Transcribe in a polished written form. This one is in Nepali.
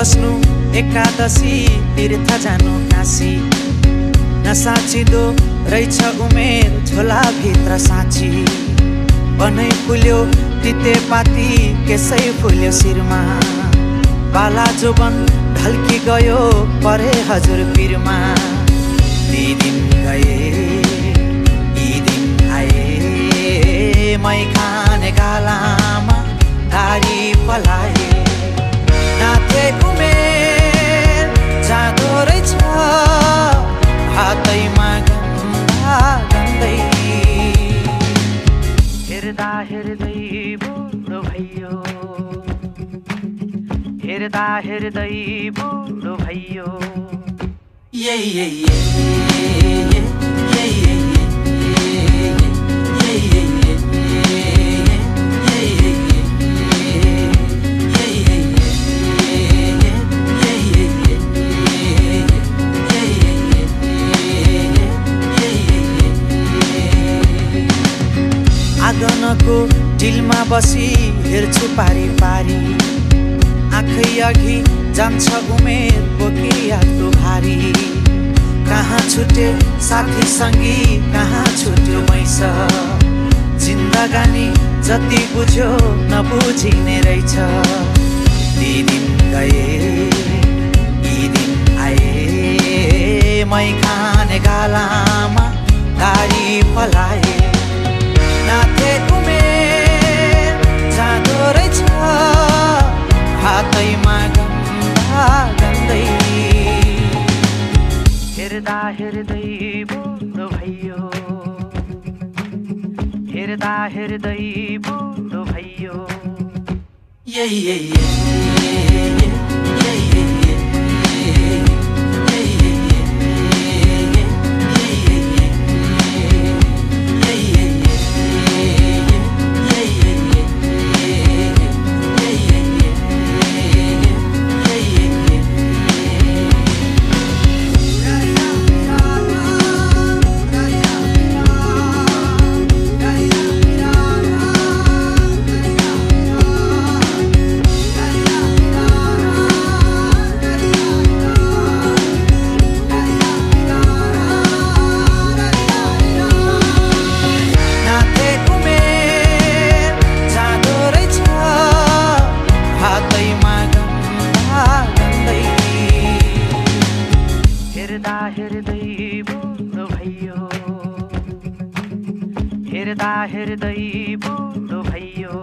बस्नु एकादशी तीर्थ जानु काशी नसाचिदो रहेछ उमेर झोला भित्र साँची बनै फुल्यो तितेपाती केसै फुल्यो शिरमा बाला जोबन ढल्की गयो परे हजुर पिरमा ती दिन गए यी दिन आए मै खाने गालामा दारी पलाए नाथे उमेर जाँदो रहेछ हातैमा गन्दा गन्दै हेर्दा हेर्दै बुढो भइयो हेर्दा हेर्दै बुढो भइयो आँगनको डिलमा बसी हेर्छु पारी पारी आँखै अघि जान्छ उमेर बोकी यादको भारी कहाँ छुटे साथी सङ्गी कहाँ छुट्यो मैस जिन्दगानी जति बुझ्यो नबुझिने रहेछ ती दिन गए यी दिन आए मै खाने गालामा दारी पलाए नाथे उमेर जाँदो रहेछ हातैमा गन्दा गन्दै हेर्दा हेर्दै बुढो भइयो हेर्दा हेर्दै बुढो भइयो हेर्दा हेर्दै बुढो भइयो हेर्दा हेर्दै बुढो भइयो